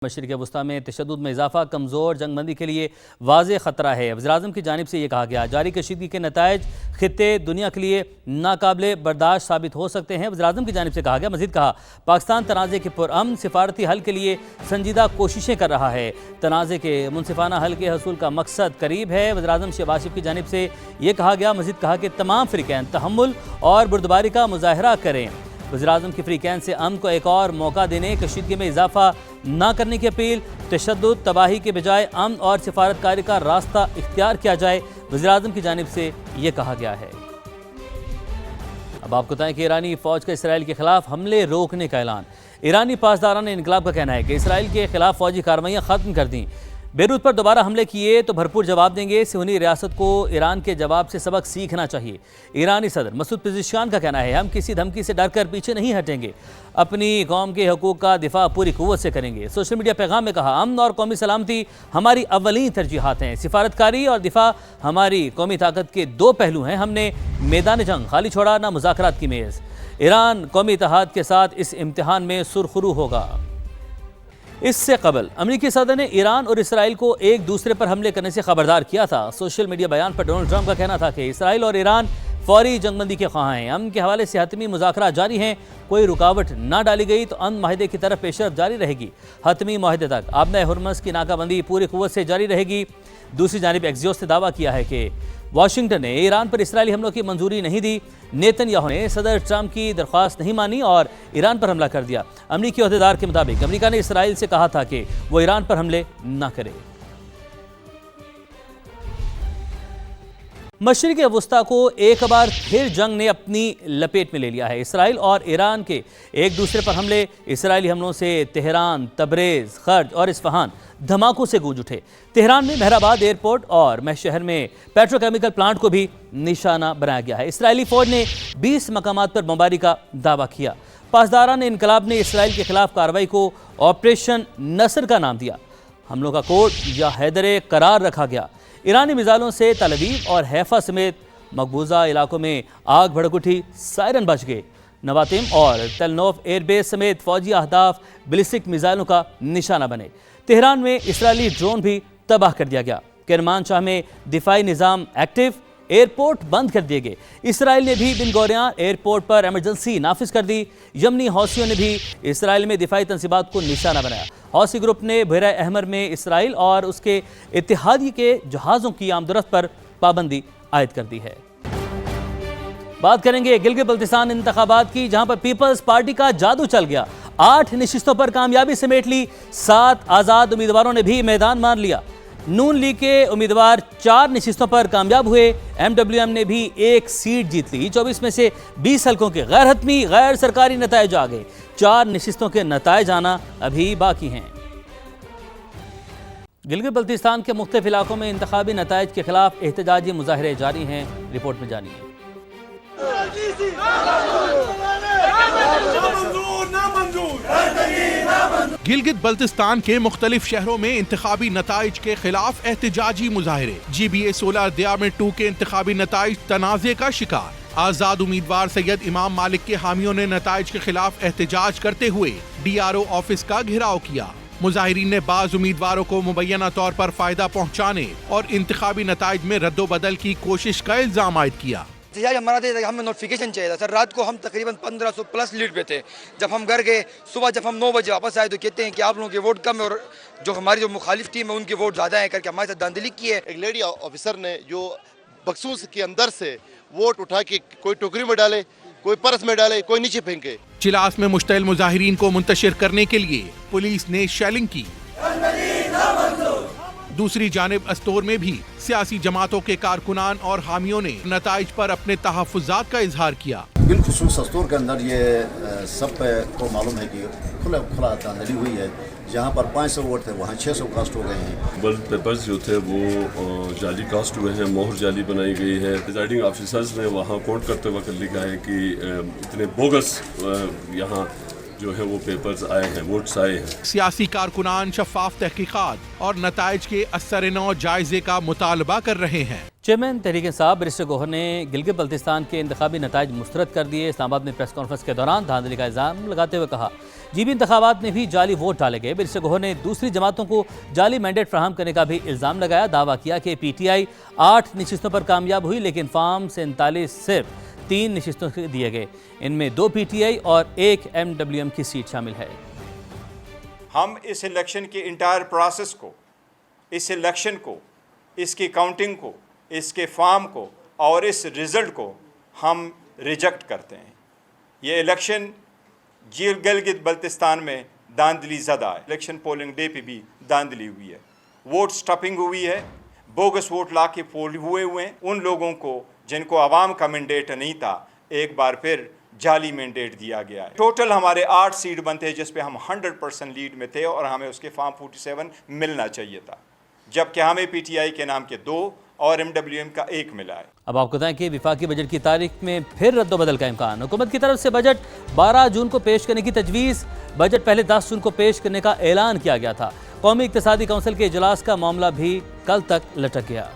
مشرق وسطی میں تشدد میں اضافہ کمزور جنگ بندی کے لیے واضح خطرہ ہے۔ وزیراعظم کی جانب سے یہ کہا گیا جاری کشیدگی کے نتائج خطے دنیا کے لیے ناقابل برداشت ثابت ہو سکتے ہیں۔ وزیراعظم کی جانب سے کہا گیا، مزید کہا پاکستان تنازع کے پرامن سفارتی حل کے لیے سنجیدہ کوششیں کر رہا ہے۔ تنازع کے منصفانہ حل کے حصول کا مقصد قریب ہے۔ وزیراعظم شہباز شریف کی جانب سے یہ کہا گیا، مزید کہا کہ تمام فریقین تحمل اور بردباری کا مظاہرہ کریں۔ وزیراعظم کی فریقین سے امن کو ایک اور موقع دینے، کشیدگی میں اضافہ نہ کرنے کی اپیل، تشدد تباہی کے بجائے امن اور سفارتکاری کا راستہ اختیار کیا جائے، وزیراعظم کی جانب سے یہ کہا گیا ہے۔ اب آپ کو بتائیں کہ ایرانی فوج کا اسرائیل کے خلاف حملے روکنے کا اعلان۔ ایرانی پاسداران انقلاب کا کہنا ہے کہ اسرائیل کے خلاف فوجی کارروائیاں ختم کر دیں، بیروت پر دوبارہ حملے کیے تو بھرپور جواب دیں گے۔ صہیونی ریاست کو ایران کے جواب سے سبق سیکھنا چاہیے۔ ایرانی صدر مسعود پزشکیان کا کہنا ہے، ہم کسی دھمکی سے ڈر کر پیچھے نہیں ہٹیں گے، اپنی قوم کے حقوق کا دفاع پوری قوت سے کریں گے۔ سوشل میڈیا پیغام میں کہا، امن اور قومی سلامتی ہماری اولین ترجیحات ہیں، سفارتکاری اور دفاع ہماری قومی طاقت کے دو پہلو ہیں، ہم نے میدان جنگ خالی چھوڑا نہ مذاکرات کی میز۔ ایران قومی اتحاد کے ساتھ اس امتحان میں سرخرو ہوگا۔ اس سے قبل امریکی صدر نے ایران اور اسرائیل کو ایک دوسرے پر حملے کرنے سے خبردار کیا تھا۔ سوشل میڈیا بیان پر ڈونلڈ ٹرمپ کا کہنا تھا کہ اسرائیل اور ایران فوری جنگ بندی کے خواہاں ہیں، امن کے حوالے سے حتمی مذاکرات جاری ہیں، کوئی رکاوٹ نہ ڈالی گئی تو امن معاہدے کی طرف پیشرفت جاری رہے گی، حتمی معاہدے تک آبنۂ ہرمز کی ناکہ بندی پوری قوت سے جاری رہے گی۔ دوسری جانب ایکسیوس نے دعویٰ کیا ہے کہ واشنگٹن نے ایران پر اسرائیلی حملوں کی منظوری نہیں دی، نیتن یاہو نے صدر ٹرمپ کی درخواست نہیں مانی اور ایران پر حملہ کر دیا۔ امریکی عہدیدار کے مطابق امریکہ نے اسرائیل سے کہا تھا کہ وہ ایران پر حملے نہ کرے۔ مشرق وسطی کو ایک بار پھر جنگ نے اپنی لپیٹ میں لے لیا ہے۔ اسرائیل اور ایران کے ایک دوسرے پر حملے، اسرائیلی حملوں سے تہران، تبریز، خرج اور اصفہان دھماکوں سے گونج اٹھے۔ تہران میں مہرآباد ایئرپورٹ اور شہر میں پیٹرو کیمیکل پلانٹ کو بھی نشانہ بنایا گیا ہے۔ اسرائیلی فوج نے 20 مقامات پر بمباری کا دعویٰ کیا۔ پاسداران انقلاب نے اسرائیل کے خلاف کارروائی کو آپریشن نصر کا نام دیا۔ حملوں کا کوڈ یا حیدر قرار رکھا گیا۔ ایرانی میزائلوں سے تل ابیب اور حیفا سمیت مقبوضہ علاقوں میں آگ بھڑک اٹھی، سائرن بج گئے۔ نواتم اور تل نوف ایئر بیس سمیت فوجی اہداف بیلسٹک میزائلوں کا نشانہ بنے۔ تہران میں اسرائیلی ڈرون بھی تباہ کر دیا گیا۔ کرمانشاہ میں دفاعی نظام ایکٹیو، ایئرپورٹ بند کر دیے گئے۔ اسرائیل نے بھی بن گوریان ایئرپورٹ پر ایمرجنسی نافذ کر دی۔ یمنی حوثیوں نے بھی اسرائیل میں دفاعی تنصیبات کو نشانہ بنایا۔ حوثی گروپ نے بحیرہ احمر میں اسرائیل اور اس کے اتحادی کے جہازوں کی آمد و رفت پر پابندی عائد کر دی ہے۔ بات کریں گے گلگت بلتستان انتخابات کی، جہاں پر پیپلز پارٹی کا جادو چل گیا۔ 8 نشستوں پر کامیابی سمیٹ لی، 7 آزاد امیدواروں نے بھی میدان مان لیا۔ نون لیگ کے امیدوار 4 نشستوں پر کامیاب ہوئے۔ MWM نے بھی 1 سیٹ جیت لی۔ 24 میں سے 20 حلقوں کے غیر حتمی غیر سرکاری نتائج آ گئے۔ 4 نشستوں کے نتائج آنا ابھی باقی ہیں۔ گلگت بلتستان کے مختلف علاقوں میں انتخابی نتائج کے خلاف احتجاجی مظاہرے جاری ہیں، رپورٹ میں جانیے۔ گلگت بلتستان کے مختلف شہروں میں انتخابی نتائج کے خلاف احتجاجی مظاہرے۔ GBA 16 دیارمنٹ 2 کے انتخابی نتائج تنازع کا شکار۔ آزاد امیدوار سید امام مالک کے حامیوں نے نتائج کے خلاف احتجاج کرتے ہوئے DRO آفس کا گھیراؤ کیا۔ مظاہرین نے بعض امیدواروں کو مبینہ طور پر فائدہ پہنچانے اور انتخابی نتائج میں رد و بدل کی کوشش کا الزام عائد کیا۔ ہمارا ہمیں نوٹیفیکیشن چاہیے تھا سر، رات کو ہم تقریباً 1500 پلس لیڈ پہ تھے۔ جب ہم گھر گئے، صبح جب ہم 9 بجے واپس آئے تو کہتے ہیں کہ آپ لوگوں کے ووٹ کم ہے اور جو ہماری جو مخالف ٹیم ہے ان کے ووٹ زیادہ ہیں کر کے ہمارے ساتھ دھاندلی کی ہے۔ ایک لیڈی آفیسر نے جو بکسوس کے اندر سے ووٹ اٹھا کے کوئی ٹوکری میں ڈالے، کوئی پرس میں ڈالے، کوئی نیچے پھینکے۔ چلاس میں مشتعل مظاہرین کو منتشر کرنے کے لیے پولیس نے شیلنگ کی۔ دوسری جانب استور میں بھی سیاسی جماعتوں کے کارکنان اور حامیوں نے نتائج پر اپنے تحفظات کا اظہار کیا۔ بالخصوص استور کے اندر یہ سب کو معلوم ہے کہ کھلا دھاندلی ہوئی ہے، جہاں پر 500 ووٹ تھے وہاں 600 کاسٹ ہو گئے ہیں۔ بیلٹ پیپرز جو تھے وہ جعلی کاسٹ ہوئے ہیں، مہر جعلی بنائی گئی ہے۔ پریزائڈنگ آفیسرز نے وہاں کاؤنٹ کرتے وقت لکھا ہے کہ اتنے بوگس یہاں جو ہے وہ پیپرز آئے ہیں، ووٹس آئے ہیں۔ سیاسی کارکنان شفاف تحقیقات اور نتائج کے اثر نو جائزے کا مطالبہ کر رہے ہیں۔ चेयरमैन तहरीक इंसाफ बैरिस्टर गौहर ने गिलगित बल्तिस्तान के इंतखाबी नताइज मुस्तरद कर दिए। इस्लामाबाद में प्रेस कॉन्फ्रेंस के दौरान धांधली का इल्ज़ाम लगाते हुए कहा जीबी इंतखाबात में भी जाली वोट डाले गए। बैरिस्टर गौहर ने दूसरी जमातों को जाली मैंडेट फराहम करने का भी इल्ज़ाम लगाया। दावा किया कि PTI 8 नशिस्तों पर कामयाब हुई, लेकिन फार्म 47 सिर्फ 3 नशिस्तों से दिए गए। इनमें 2 PTI और 1 MWM की सीट शामिल है। हम इस इलेक्शन के इंटायर प्रोसेस को, इस इलेक्शन को, इसकी काउंटिंग को, इसके फार्म को और इस रिज़ल्ट को हम रिजेक्ट करते हैं। ये इलेक्शन गिलगित बल्तिस्तान में धांधली ज़दा है। इलेक्शन पोलिंग डे पे भी धांधली हुई है, वोट स्टफिंग हुई है, बोगस वोट ला के पोल हुए हैं। उन लोगों को जिनको आवाम का मैंडेट नहीं था, एक बार फिर जाली मैंडेट दिया गया है। टोटल हमारे 8 सीट बनते हैं जिस पे हम 100% लीड में थे और हमें उसके फार्म 47 मिलना चाहिए था, जबकि हमें PTI के नाम के 2 और MWM का 1 मिला है। अब आपको बताएं कि विफाकी बजट की तारीख में फिर रद्दोबदल का इम्कान। हुकूमत की तरफ से बजट 12 जून को पेश करने की तजवीज़। बजट पहले 10 जून को पेश करने का ऐलान किया गया था। कौमी इक्तिसादी कौंसिल के इजलास का मामला भी कल तक लटक गया।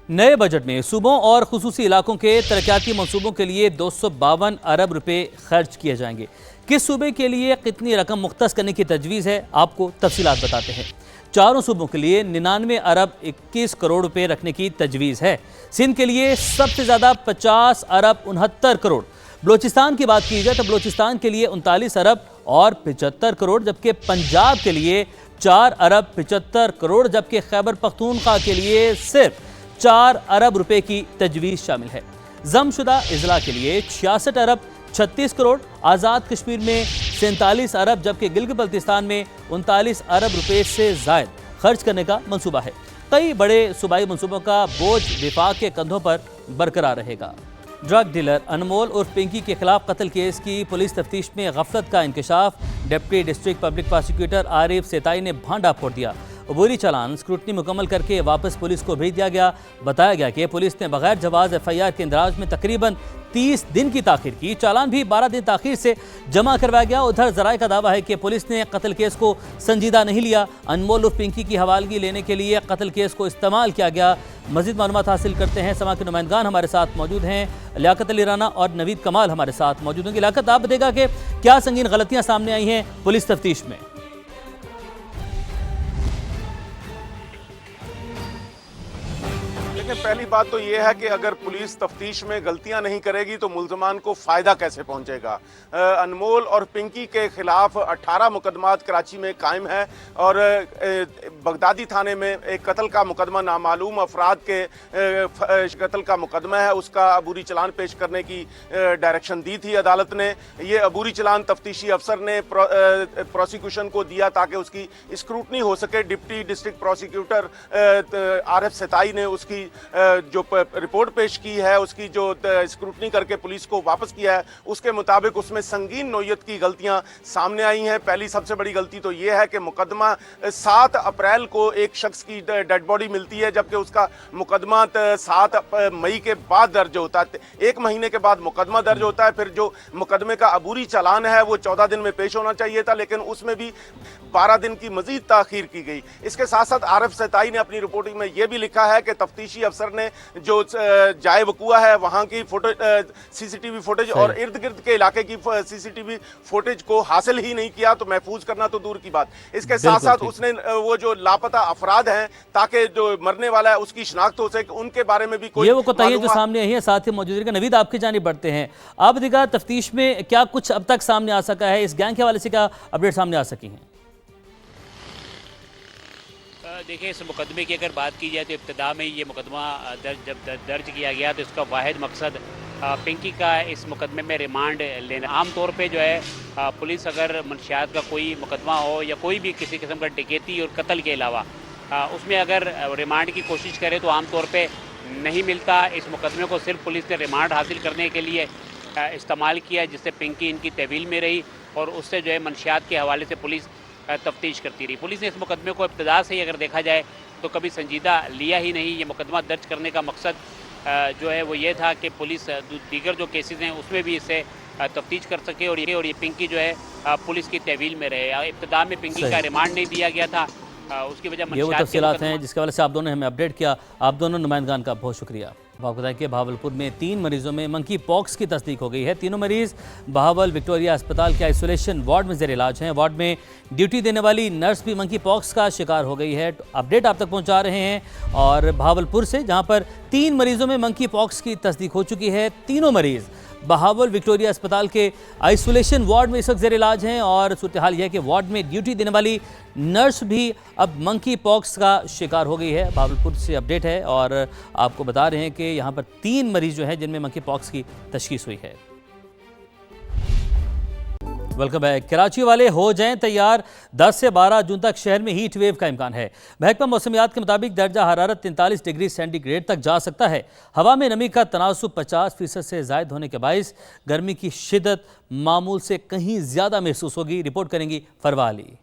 नए बजट में सूबों और खुसूसी इलाकों के तरक्याती मंसूबों के लिए 252 अरब रुपए खर्च किए जाएंगे। किस सूबे के लिए कितनी रकम मुख्तस करने की तजवीज़ है, आपको तफसीलात बताते हैं। चारों सूबों के लिए 99 अरब 21 करोड़ रुपए रखने की तजवीज़ है। सिंध के लिए सबसे ज़्यादा 50 अरब 69 करोड़। बलोचिस्तान की बात की जाए तो बलोचिस्तान के लिए 39 अरब और 75 करोड़, जबकि पंजाब के लिए 4 अरब 75 करोड़, जबकि खैबर पख्तूनख्वा के लिए सिर्फ 4 अरब रुपए की तजवीज़ शामिल है। जमशुदा इजला के लिए 66 अरब 36 करोड़, आज़ाद कश्मीर में 47 अरब, जबकि गिलगित बल्तिस्तान में 39 अरब रुपए से ज़ायद खर्च करने का मंसूबा है। कई बड़े सूबाई मंसूबों का बोझ विफाक के कंधों पर बरकरार रहेगा। ड्रग डीलर अनमोल उर्फ पिंकी के खिलाफ कत्ल केस की पुलिस तफ्तीश में गफलत का इंकशाफ। Deputy district public prosecutor Arif सेताई ने भांडा फोड़ दिया। अबूरी चालान स्क्रूटनी मुकम्मल करके वापस पुलिस को भेज दिया गया। बताया गया कि पुलिस ने बगैर जवाज़ FIR के इंदराज में तकरीबन 30 दिन की ताखीर की। चालान भी 12 दिन ताखीर से जमा करवाया गया। उधर ज़राए का दावा है कि पुलिस ने कत्ल केस को संजीदा नहीं लिया। अनमोल उर्फ पिंकी की हवालगी लेने के लिए कत्ल केस को इस्तेमाल किया गया। मज़ीद मालूमात हासिल करते हैं। समा के नुमाइंदगान हमारे साथ मौजूद हैं, लियाकत अली राना और नवीद कमाल हमारे साथ मौजूद होंगे। लियाकत, आप बताइएगा कि क्या संगीन गलतियाँ सामने आई हैं पुलिस तफ्तीश में? पहली बात तो ये है कि अगर पुलिस तफ्तीश में गलतियां नहीं करेगी तो मुल्ज़मान को फ़ायदा कैसे पहुंचेगा। अनमोल और पिंकी के खिलाफ 18 मुकदमात कराची में कायम है और बगदादी थाने में एक कत्ल का मुकदमा, नामालूम अफराद के कत्ल का मुकदमा है, उसका अबूरी चलान पेश करने की डायरेक्शन दी थी अदालत ने। ये अबूरी चलान तफ्तीशी अफसर ने प्रोसिक्यूशन को दिया ताकि उसकी स्क्रूटनी हो सके। डिप्टी डिस्ट्रिक्ट प्रोसिक्यूटर आरिफ सेताई ने उसकी जो रिपोर्ट पेश की है, उसकी जो स्क्रूटनी करके पुलिस को वापस किया है, उसके मुताबिक उसमें संगीन नौयत की गलतियां सामने आई हैं। पहली सबसे बड़ी गलती तो ये है कि मुकदमा 7 अप्रैल को एक शख्स की डेड बॉडी मिलती है, जबकि उसका मुकदमा 7 मई के बाद दर्ज होता है। 1 महीने के बाद मुकदमा दर्ज होता है। फिर जो मुकदमे का अबूरी चालान है वो 14 दिन में पेश होना चाहिए था, लेकिन उसमें भी 12 दिन की मजीद ताखीर की गई। इसके साथ साथ आरिफ सेताई ने अपनी रिपोर्टिंग में यह भी लिखा है कि तफ्तीशी अफसर ने जो जाए वकुआ है वहां की CCTV फुटेज और इर्द गिर्द के इलाके की CCTV फुटेज को हासिल ही नहीं किया, तो महफूज करना तो दूर की बात। इसके साथ साथ उसने वो जो लापता अफराद हैं, ताकि जो मरने वाला है उसकी शिनाख्त हो सके, उनके बारे में भी कोई वो कोताहियां जो सामने आई है। साथ ही मौजूद रहेगा नवीद, आपकी जानिब बढ़ते हैं। आप दिखा तफ्तीश में क्या कुछ अब तक सामने आ सका है, इस गैंग के हवाले से क्या अपडेट सामने आ सकी हैं? देखिए, इस मुकदमे की अगर बात की जाए तो इब्तिदा में ये मुकदमा जब दर्ज किया गया तो इसका वाहिद मकसद पिंकी का इस मुकदमे में रिमांड लेना। आम तौर पे जो है पुलिस अगर मंशियात का कोई मुकदमा हो या कोई भी किसी किस्म का डकैती और कत्ल के अलावा उसमें अगर रिमांड की कोशिश करे तो आम तौर पे नहीं मिलता। इस मुकदमे को सिर्फ पुलिस ने रिमांड हासिल करने के लिए इस्तेमाल किया, जिससे पिंकी इनकी तहवील में रही और उससे जो है मंशियात के हवाले से पुलिस तफ्तीश करती रही। पुलिस ने इस मुकदमे को इब्तिदा से ही अगर देखा जाए तो कभी संजीदा लिया ही नहीं। ये मुकदमा दर्ज करने का मकसद जो है वो ये था कि पुलिस दीगर जो केसेस हैं उसमें भी इससे तफ्तीश कर सके और ये पिंकी जो है पुलिस की तहवील में रहे। इब्तिदा में पिंकी का रिमांड नहीं दिया गया था, उसकी वजह ये वो तफसीलात हैं जिसके हवाले से आप दोनों ने हमें अपडेट किया। आप दोनों नुमाइंदगान का बहुत शुक्रिया। आपको बताएं कि भावलपुर में 3 मरीजों में मंकी पॉक्स की तस्दीक हो गई है। तीनों मरीज बहावल विक्टोरिया अस्पताल के आइसोलेशन वार्ड में ज़ेर इलाज हैं। वार्ड में ड्यूटी देने वाली नर्स भी मंकी पॉक्स का शिकार हो गई है। अपडेट आप तक पहुंचा रहे हैं और भावलपुर से, जहां पर 3 मरीजों में मंकी पॉक्स की तस्दीक हो चुकी है। तीनों मरीज बहावल विक्टोरिया अस्पताल के आइसोलेशन वार्ड में इस वक्त ज़ेर इलाज हैं और सूरत हाल यह है कि वार्ड में ड्यूटी देने वाली नर्स भी अब मंकी पॉक्स का शिकार हो गई है। भावलपुर से अपडेट है और आपको बता रहे हैं कि यहाँ पर 3 मरीज जो हैं जिनमें मंकी पॉक्स की तशखीस हुई है। Welcome back. कराची वाले हो जाएं तैयार, 10 से 12 जून तक शहर में हीट वेव का इम्कान है। महकमा मौसमियात के मुताबिक दर्जा हरारत 43 डिग्री सेंटीग्रेड तक जा सकता है। हवा में नमी का तनासुब 50% से ज़ायद होने के बाइस गर्मी की शिद्दत मामूल से कहीं ज़्यादा महसूस होगी। रिपोर्ट करेंगी फरवा अली।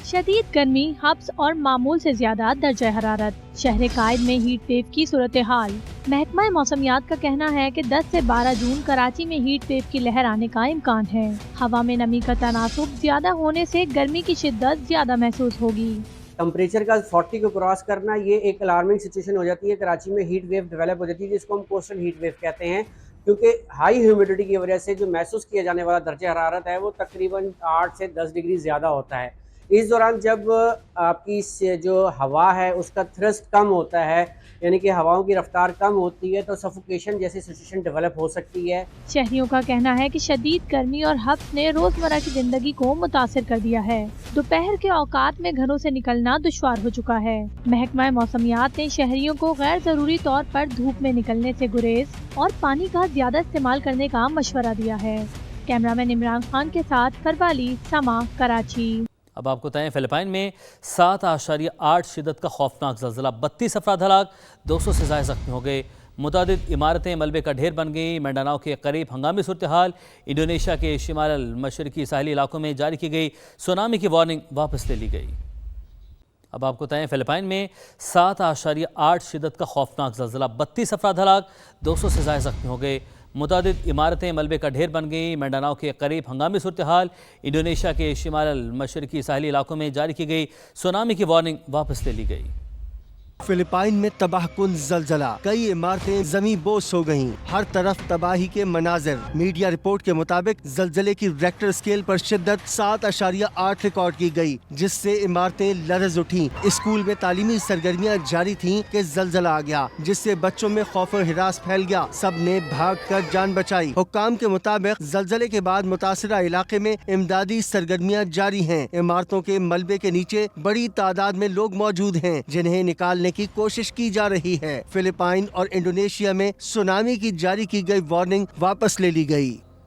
शदीद गर्मी, हब्स और मामूल से ज्यादा दर्जा हरारत, शहर कायद में हीट वेव की सूरत हाल। महकमा मौसमियात का कहना है कि 10 से 12 जून कराची में हीट वेव की लहर आने का इम्कान है। हवा में नमी का तनासुब ज्यादा होने से गर्मी की शिद्दत ज्यादा महसूस होगी। टेम्परेचर का 40 को क्रॉस करना ये एक अलार्मिंग सिचुएशन हो जाती है। कराची में हीट वेव डेवलप हो जाती है जिसको हम कोस्टल हीट वेव कहते हैं, क्योंकि हाई ह्यूमिडिटी की वजह से जो महसूस किया जाने वाला दर्जा हरारत है वो तकरीबन 8 से 10 डिग्री ज़्यादा होता है। इस दौरान जब आपकी जो हवा है उसका थ्रस्ट कम होता है, यानी कि हवाओं की रफ्तार कम होती है, तो सफोकेशन जैसी सिचुएशन डेवलप हो सकती है। शहरियों का कहना है कि शदीद गर्मी और हब्स ने रोजमर्रा की जिंदगी को मुतासिर कर दिया है। दोपहर के औकात में घरों से निकलना दुश्वार हो चुका है। महकमा मौसमियात ने शहरियों को गैर जरूरी तौर पर धूप में निकलने से गुरेज और पानी का ज्यादा इस्तेमाल करने का मशवरा दिया है। कैमरामैन इमरान खान के साथ फरवाली, समा, कराची। अब आपको बताएं, फिलिपाइन में 7.8 शिद्दत का खौफनाक ज़लज़ला, 32 अफराद हलाक, 200 से ज़ायद ज़ख्मी हो गए। मुतादिद इमारतें मलबे का ढेर बन गई। मिंडानाओ के करीब हंगामी सूरत हाल। इंडोनेशिया के शिमाल मशरकी साहली इलाकों में जारी की गई सुनामी की वार्निंग वापस ले ली गई। अब आपको बताएं, फिलिपाइन में 7.8 शिद्दत का खौफनाक ज़लज़ला, 32 अफराद हलाक, 200 से ज़ायद ज़ख्मी हो गए। मुतादिद इमारतें मलबे का ढेर बन गई। मिंडानाओ के करीब हंगामी सूरत हाल। इंडोनेशिया के शिमाल मशरकी साहली इलाकों में जारी की गई सुनामी की वार्निंग वापस ले ली गई। फिलिपाइन में तबाहकुन जलजला, कई इमारतें ज़मीं बोस हो गईं, हर तरफ तबाही के मनाजिर। मीडिया रिपोर्ट के मुताबिक जलजले की रेक्टर स्केल पर शिद्दत 7.8 रिकॉर्ड की गई, जिससे इमारतें लरज उठी। स्कूल में तालीमी सरगर्मियां जारी थीं कि जलजला आ गया, जिससे बच्चों में खौफ और हिरास फैल गया। सब ने भाग कर जान बचाई। हुक्काम के मुताबिक जलजले के बाद मुतासिरा इलाके में इमदादी सरगर्मियां जारी हैं। इमारतों के मलबे के नीचे बड़ी तादाद में लोग मौजूद हैं, जिन्हें निकालने की कोशिश की जा रही है। फिलिपाइन और इंडोनेशिया में सुनामी की जारी की गई वार्निंग वापस ले ली गई।